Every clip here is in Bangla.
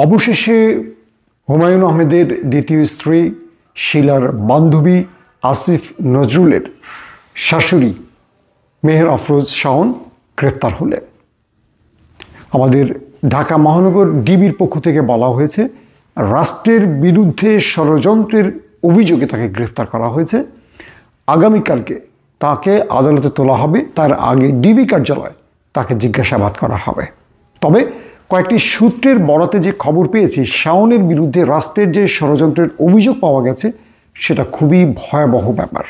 অবশেষে হুমায়ূন আহমেদের দ্বিতীয় স্ত্রী শিলার বান্ধবী আসিফ নজরুলের শাশুড়ি মেহের আফরোজ শাওন গ্রেফতার হলেন। আমাদের ঢাকা মহানগর ডিবির পক্ষ থেকে বলা হয়েছে রাষ্ট্রের বিরুদ্ধে ষড়যন্ত্রের অভিযোগে তাকে গ্রেফতার করা হয়েছে। আগামীকালকে তাকে আদালতে তোলা হবে, তার আগে ডিবি কার্যালয়ে তাকে জিজ্ঞাসাবাদ করা হবে। তবে কয়েকটি সূত্রের বরাতে যে খবর পেয়েছি, শাওনের বিরুদ্ধে রাষ্ট্রের যে ষড়যন্ত্রের অভিযোগ পাওয়া গেছে সেটা খুবই ভয়াবহ ব্যাপার।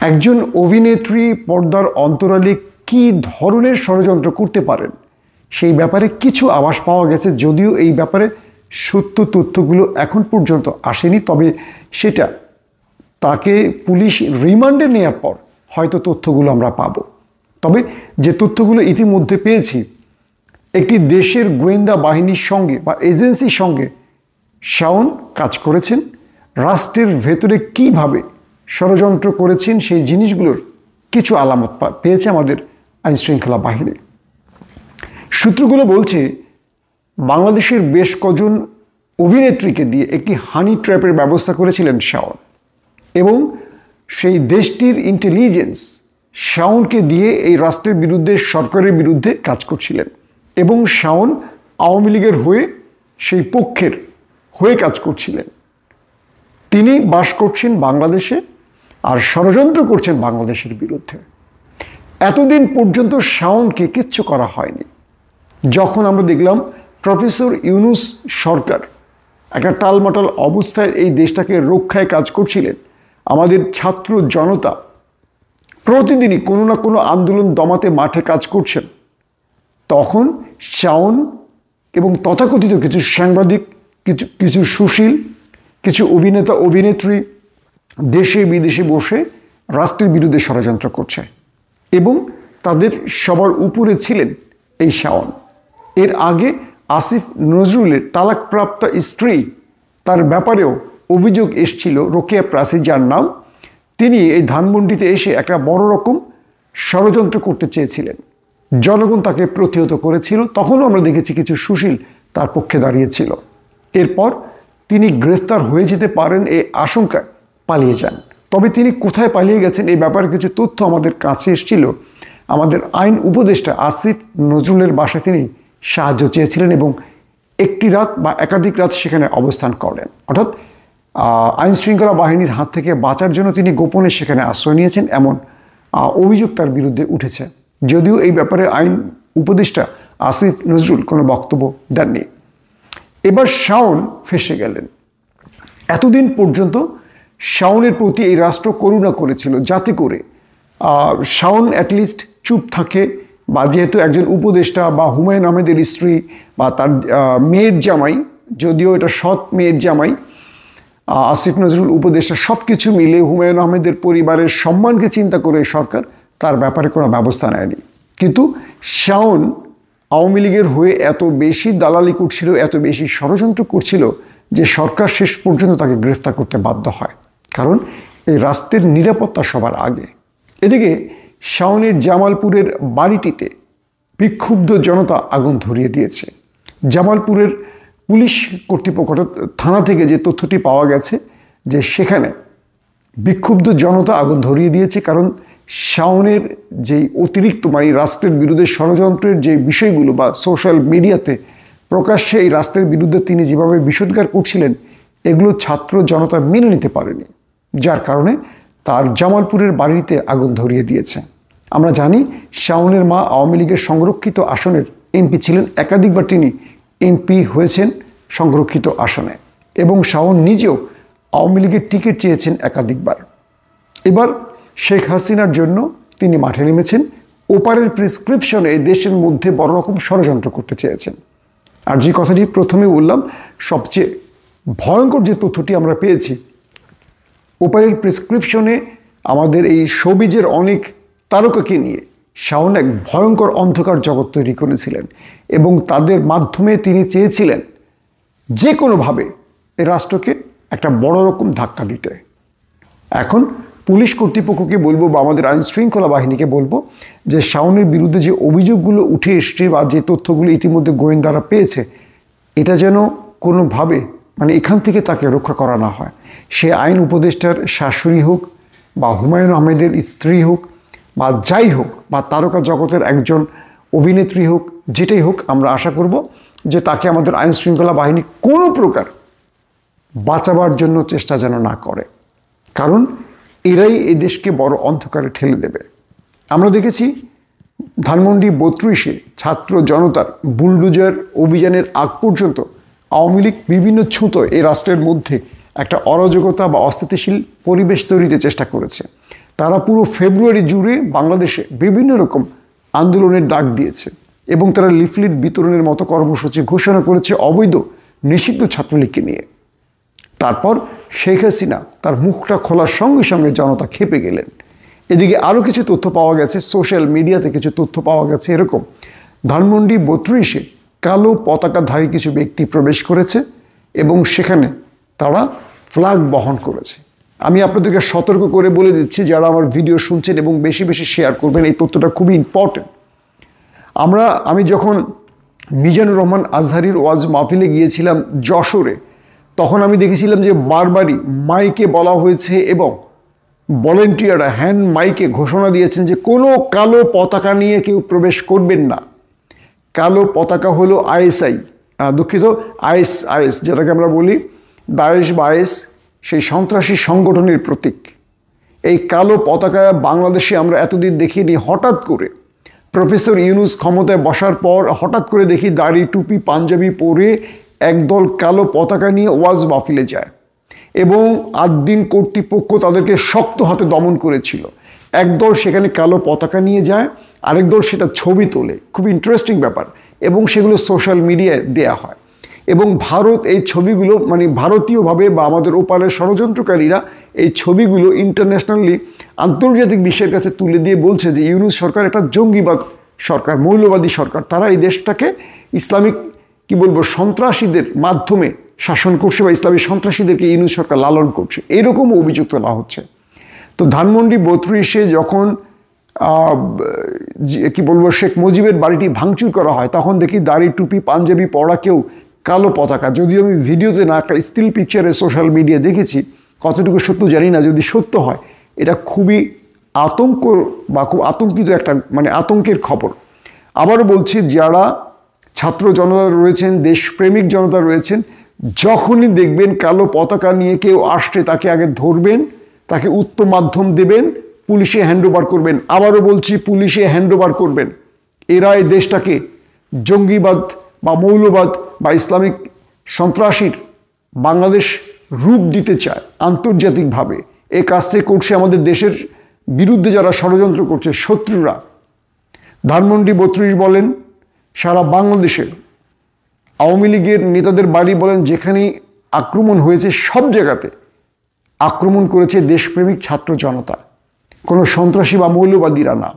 একজন অভিনেত্রী পর্দার অন্তরালে কী ধরনের ষড়যন্ত্র করতে পারেন সেই ব্যাপারে কিছু আভাস পাওয়া গেছে, যদিও এই ব্যাপারে সত্য তথ্যগুলো এখন পর্যন্ত আসেনি। তবে সেটা তাকে পুলিশ রিমান্ডে নেওয়ার পর হয়তো তথ্যগুলো আমরা পাব। তবে যে তথ্যগুলো ইতিমধ্যে পেয়েছি, একটি দেশের গোয়েন্দা বাহিনীর সঙ্গে বা এজেন্সির সঙ্গে শাওন কাজ করেছেন। রাষ্ট্রের ভেতরে কিভাবে ষড়যন্ত্র করেছেন সেই জিনিসগুলোর কিছু আলামত পেয়েছে আমাদের আইনশৃঙ্খলা বাহিনী। সূত্রগুলো বলছে বাংলাদেশের বেশ কজন অভিনেত্রীকে দিয়ে একটি হানি ট্র্যাপের ব্যবস্থা করেছিলেন শাওন, এবং সেই দেশটির ইন্টেলিজেন্স শাওনকে দিয়ে এই রাষ্ট্রের বিরুদ্ধে, সরকারের বিরুদ্ধে কাজ করছিলেন। এবং শাওন আওয়ামী লীগের হয়ে, সেই পক্ষের হয়ে কাজ করছিলেন। তিনি বাস করছেন বাংলাদেশে আর ষড়যন্ত্র করছেন বাংলাদেশের বিরুদ্ধে। এতদিন পর্যন্ত শাওনকে কিচ্ছু করা হয়নি। যখন আমরা দেখলাম প্রফেসর ইউনূস সরকার একটা টালমাটাল অবস্থায় এই দেশটাকে রক্ষায় কাজ করছিলেন, আমাদের ছাত্র জনতা প্রতিদিনই কোনো না কোনো আন্দোলন দমাতে মাঠে কাজ করছেন, তখন শাওন এবং তথাকথিত কিছু সাংবাদিক, কিছু সুশীল, কিছু অভিনেতা অভিনেত্রী দেশে বিদেশে বসে রাষ্ট্রের বিরুদ্ধে ষড়যন্ত্র করছে, এবং তাদের সবার উপরে ছিলেন এই শাওন। এর আগে আসিফ নজরুলের তালাকপ্রাপ্ত স্ত্রী, তার ব্যাপারেও অভিযোগ এসেছিল, রোকেয়া প্রাসী যার নাম, তিনি এই ধানমন্ডিতে এসে একটা বড় রকম ষড়যন্ত্র করতে চেয়েছিলেন। জনগণ তাকে প্রতিহত করেছিল, তখনও আমরা দেখেছি কিছু সুশীল তার পক্ষে দাঁড়িয়েছিল। এরপর তিনি গ্রেফতার হয়ে যেতে পারেন এই আশঙ্কায় পালিয়ে যান। তবে তিনি কোথায় পালিয়ে গেছেন এই ব্যাপারে কিছু তথ্য আমাদের কাছে এসেছিল। আমাদের আইন উপদেষ্টা আসিফ নজরুলের বাসায় তিনি সাহায্য চেয়েছিলেন এবং একটি রাত বা একাধিক রাত সেখানে অবস্থান করেন। অর্থাৎ আইন শৃঙ্খলা বাহিনীর হাত থেকে বাঁচার জন্য তিনি গোপনে সেখানে আশ্রয় নিয়েছেন, এমন অভিযোগ তার বিরুদ্ধে উঠেছে। যদিও এই ব্যাপারে আইন উপদেষ্টা আসিফ নজরুল কোনো বক্তব্য দেননি। এবার শাওন ফেঁসে গেলেন। এতদিন পর্যন্ত শাওনের প্রতি এই রাষ্ট্র করুণা করেছিল, যাতে করে শাওন অ্যাটলিস্ট চুপ থাকে, বা যেহেতু একজন উপদেষ্টা বা হুমায়ূন আহমেদের স্ত্রী বা তার মেয়ের জামাই, যদিও এটা সৎ মেয়ের জামাই, আসিফ নজরুল উপদেষ্টা, সব কিছু মিলে হুমায়ূন আহমেদের পরিবারের সম্মানকে চিন্তা করে সরকার তার ব্যাপারে কোনো ব্যবস্থা নেয়নি। কিন্তু শাওন আওয়ামী লীগের হয়ে এত বেশি দালালি করছিল, এত বেশি ষড়যন্ত্র করছিল যে সরকার শেষ পর্যন্ত তাকে গ্রেফতার করতে বাধ্য হয়, কারণ এই রাষ্ট্রের নিরাপত্তা সবার আগে। এদিকে শাওনের জামালপুরের বাড়িটিতে বিক্ষুব্ধ জনতা আগুন ধরিয়ে দিয়েছে। জামালপুরের পুলিশ কর্তৃপক্ষ, থানা থেকে যে তথ্যটি পাওয়া গেছে যে সেখানে বিক্ষুব্ধ জনতা আগুন ধরিয়ে দিয়েছে, কারণ শাওনের যেই অতিরিক্ত রাষ্ট্রের বিরুদ্ধে ষড়যন্ত্রের যে বিষয়গুলো বা সোশ্যাল মিডিয়াতে প্রকাশ্যে এই রাষ্ট্রের বিরুদ্ধে তিনি যেভাবে বিষোদ্গার করছিলেন, এগুলো ছাত্র জনতা মেনে নিতে পারেনি, যার কারণে তার জামালপুরের বাড়িতে আগুন ধরিয়ে দিয়েছে। আমরা জানি শাওনের মা আওয়ামী লীগের সংরক্ষিত আসনের এমপি ছিলেন, একাধিকবার তিনি এমপি হয়েছেন সংরক্ষিত আসনে, এবং শাওন নিজেও আওয়ামী লীগের টিকিট চেয়েছেন একাধিকবার। এবার শেখ হাসিনার জন্য তিনি মাঠে নেমেছেন, ওপারের প্রেসক্রিপশনে দেশের মধ্যে বড় রকম ষড়যন্ত্র করতে চেয়েছেন। আর যে কথাটি প্রথমে বললাম, সবচেয়ে ভয়ঙ্কর যে তথ্যটি আমরা পেয়েছি, ওপারের প্রেসক্রিপশনে আমাদের এই শোবিজের অনেক তারকাকে নিয়ে শাওন এক ভয়ঙ্কর অন্ধকার জগৎ তৈরি করেছিলেন, এবং তাদের মাধ্যমে তিনি চেয়েছিলেন যে কোনোভাবে এই রাষ্ট্রকে একটা বড় রকম ধাক্কা দিতে। এখন পুলিশ কর্তৃপক্ষকে বলবো বা আমাদের আইন শৃঙ্খলা বাহিনীকে বলবো যে শাওনের বিরুদ্ধে যে অভিযোগগুলো উঠে এসছে বা যে তথ্যগুলো ইতিমধ্যে গোয়েন্দারা পেয়েছে, এটা যেন কোনোভাবে মানে এখান থেকে তাকে রক্ষা করা না হয়। সে আইন উপদেষ্টার শাশুড়ি হোক বা হুমায়ুন আহমেদের স্ত্রী হোক বা যাই হোক বা তারকা জগতের একজন অভিনেত্রী হোক, যেটাই হোক, আমরা আশা করব যে তাকে আমাদের আইন শৃঙ্খলা বাহিনী কোনো প্রকার বাঁচাবার জন্য চেষ্টা যেন না করে, কারণ এরাই এই দেশকে বড় অন্ধকারে ঠেলে দেবে। আমরা দেখেছি ধানমন্ডি ৩২-এ ছাত্র জনতার বুলডোজার অভিযানের আগ পর্যন্ত আওয়ামী লীগ বিভিন্ন ছুতো এই রাষ্ট্রের মধ্যে একটা অরাজকতা বা অস্থিতিশীল পরিবেশ তৈরিতে চেষ্টা করেছে। তারা পুরো ফেব্রুয়ারি জুড়ে বাংলাদেশে বিভিন্ন রকম আন্দোলনের ডাক দিয়েছে এবং তারা লিফলেট বিতরণের মতো কর্মসূচি ঘোষণা করেছে অবৈধ নিষিদ্ধ ছাত্রলীগকে নিয়ে। তারপর শেখ হাসিনা তার মুখটা খোলার সঙ্গে সঙ্গে জনতা খেপে গেলেন। এদিকে আরও কিছু তথ্য পাওয়া গেছে, সোশ্যাল মিডিয়াতে কিছু তথ্য পাওয়া গেছে এরকম, ধানমন্ডি ৩২-এ কালো পতাকাধারী কিছু ব্যক্তি প্রবেশ করেছে এবং সেখানে তারা ফ্ল্যাগ বহন করেছে। আমি আপনাদেরকে সতর্ক করে বলে দিচ্ছি, যারা আমার ভিডিও শুনছেন এবং বেশি বেশি শেয়ার করবেন, এই তথ্যটা খুবই ইম্পর্টেন্ট। আমি যখন মিজানুর রহমান আজহারির ওয়াজ মাহফিলে গিয়েছিলাম যশোরে, তখন আমি দেখেছিলাম যে বারবারই মাইকে বলা হয়েছে এবং ভলেন্টিয়াররা হ্যান্ড মাইকে ঘোষণা দিয়েছেন যে কোনো কালো পতাকা নিয়ে কেউ প্রবেশ করবেন না। কালো পতাকা হলো আইএসআই, দুঃখিত, আইএস যেটাকে আমরা বলি দায়েশ বা আইএস, সেই সন্ত্রাসী সংগঠনের প্রতীক। এই কালো পতাকা বাংলাদেশে আমরা এতদিন দেখিনি। হঠাৎ করে প্রফেসর ইউনূস ক্ষমতায় বসার পর হঠাৎ করে দেখি দাড়ি টুপি পাঞ্জাবি পরে একদল কালো পতাকা নিয়ে ওয়াজ মাহফিলে যায় এবং আদ্দিন কর্তৃপক্ষ তাদেরকে শক্ত হাতে দমন করেছিল। একদল সেখানে কালো পতাকা নিয়ে যায়, আরেক দল সেটা ছবি তোলে, খুব ইন্টারেস্টিং ব্যাপার, এবং সেগুলো সোশ্যাল মিডিয়ায় দেয়া হয়। এবং ভারত এই ছবিগুলো মানে ভারতীয়ভাবে বা আমাদের ওপারের ষড়যন্ত্রকারীরা এই ছবিগুলো ইন্টারন্যাশনালি আন্তর্জাতিক বিশ্বের কাছে তুলে দিয়ে বলছে যে ইউনূস সরকার একটা জঙ্গিবাদ সরকার, মৌলবাদী সরকার, তারা এই দেশটাকে ইসলামিক সন্ত্রাসীদের মাধ্যমে শাসন করছে বা ইসলামী সন্ত্রাসীদেরকে ইউনূস সরকার লালন করছে, এরকম অভিযোগ তোলা হচ্ছে। তো ধানমন্ডি ৩২-এ যখন শেখ মুজিবের বাড়িটি ভাঙচুর করা হয়, তখন দেখি দাড়ি টুপি পাঞ্জাবি পরা কেউ কালো পতাকা, যদিও আমি ভিডিওতে না, একটা স্টিল পিকচারে সোশ্যাল মিডিয়া দেখেছি, কতটুকু সত্য জানি না, যদি সত্য হয় এটা খুবই আতঙ্ক বা খুব আতঙ্কিত একটা আতঙ্কের খবর। আবারও বলছি, যারা ছাত্র জনতা রয়েছেন, দেশপ্রেমিক জনতা রয়েছেন, যখনই দেখবেন কালো পতাকা নিয়ে কেউ আসছে, তাকে আগে ধরবেন, তাকে উত্তম মাধ্যম দেবেন, পুলিশে হ্যান্ডওভার করবেন। আবারও বলছি, পুলিশে হ্যান্ডওভার করবেন। এরা এই দেশটাকে জঙ্গিবাদ বা মৌলবাদ বা ইসলামিক সন্ত্রাসীর বাংলাদেশ রূপ দিতে চায় আন্তর্জাতিকভাবে। এই কাজটি করছে আমাদের দেশের বিরুদ্ধে যারা ষড়যন্ত্র করছে, শত্রুরা। ধানমন্ডি ৩২ বলেন, সারা বাংলাদেশের আওয়ামী লীগের নেতাদের বাড়ি বলেন, যেখানেই আক্রমণ হয়েছে সব জায়গাতে আক্রমণ করেছে দেশপ্রেমিক ছাত্র জনতা, কোনো সন্ত্রাসী বা মৌলবাদীরা না।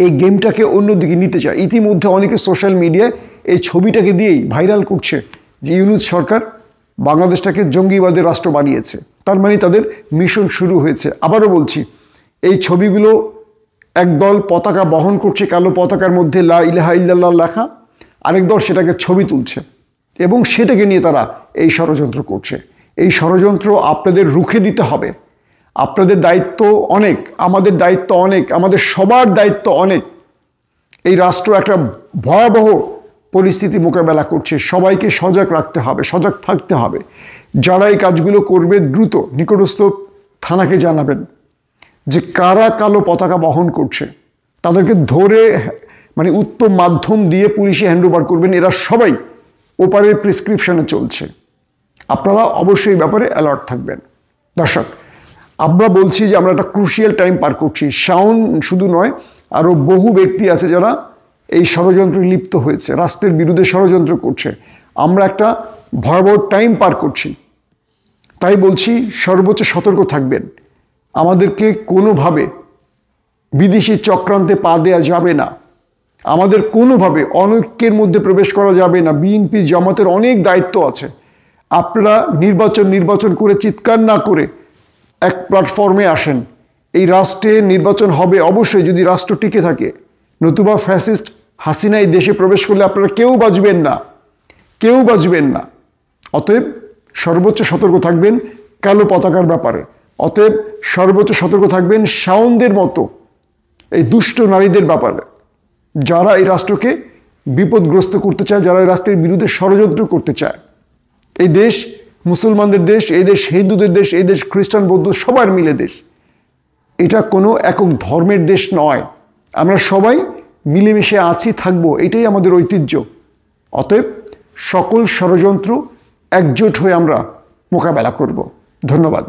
এই গেমটাকে অন্যদিকে নিতে চায়। ইতিমধ্যে অনেকে সোশ্যাল মিডিয়ায় এই ছবিটাকে দিয়েই ভাইরাল করছে যে ইউনূস সরকার বাংলাদেশটাকে জঙ্গিবাদের রাষ্ট্র বানিয়েছে, তার মানে তাদের মিশন শুরু হয়েছে। আবারও বলছি, এই ছবিগুলো একদল পতাকা বহন করছে, কালো পতাকার মধ্যে লা ইলাহা ইল্লাল্লাহ লেখা, আরেক দল সেটাকে ছবি তুলছে এবং সেটাকে নিয়ে তারা এই ষড়যন্ত্র করছে। এই ষড়যন্ত্র আপনাদের রুখে দিতে হবে। আপনাদের দায়িত্ব অনেক, আমাদের দায়িত্ব অনেক, আমাদের সবার দায়িত্ব অনেক। এই রাষ্ট্র একটা ভয়াবহ পরিস্থিতি মোকাবেলা করছে, সবাইকে সজাগ রাখতে হবে, সজাগ থাকতে হবে। যারা এই কাজগুলো করবে দ্রুত নিকটস্থ থানাকে জানাবেন যে কারা কালো পতাকা বহন করছে, তাদেরকে ধরে উত্তম মাধ্যম দিয়ে পুলিশে হ্যান্ডওভার করবেন। এরা সবাই ওপারের প্রেসক্রিপশনে চলছে। আপনারা অবশ্যই এই ব্যাপারে অ্যালার্ট থাকবেন। দর্শক, আমরা বলছি যে আমরা একটা ক্রুশিয়াল টাইম পার করছি। শাওন শুধু নয়, আরও বহু ব্যক্তি আছে যারা এই ষড়যন্ত্রে লিপ্ত হয়েছে, রাষ্ট্রের বিরুদ্ধে ষড়যন্ত্র করছে। আমরা একটা ভয়াবহ টাইম পার করছি, তাই বলছি সর্বোচ্চ সতর্ক থাকবেন। আমাদেরকে কোনোভাবে বিদেশি চক্রান্তে পা দেওয়া যাবে না, আমাদের কোনোভাবে অনৈক্যের মধ্যে প্রবেশ করা যাবে না। বিএনপি জামাতের অনেক দায়িত্ব আছে। আপনারা নির্বাচন করে চিৎকার না করে এক প্ল্যাটফর্মে আসেন। এই রাষ্ট্রে নির্বাচন হবে অবশ্যই যদি রাষ্ট্র টিকে থাকে, নতুবা ফ্যাসিস্ট হাসিনা এই দেশে প্রবেশ করলে আপনারা কেউ বাঁচবেন না। কেউ বাঁচবেন না। অতএব সর্বোচ্চ সতর্ক থাকবেন কালো পতাকার ব্যাপারে। অতএব সর্বোচ্চ সতর্ক থাকবেন শাওনদের মতো এই দুষ্ট নারীদের ব্যাপারে, যারা এই রাষ্ট্রকে বিপদগ্রস্ত করতে চায়, যারা এই রাষ্ট্রের বিরুদ্ধে ষড়যন্ত্র করতে চায়। এই দেশ মুসলমানদের দেশ, এই দেশ হিন্দুদের দেশ, এই দেশ খ্রিস্টান বৌদ্ধ সবার মিলে দেশ। এটা কোনো একক ধর্মের দেশ নয়। আমরা সবাই মিলেমিশে আছি, থাকবো, এটাই আমাদের ঐতিহ্য। অতএব সকল ষড়যন্ত্র একজোট হয়ে আমরা মোকাবেলা করব। ধন্যবাদ।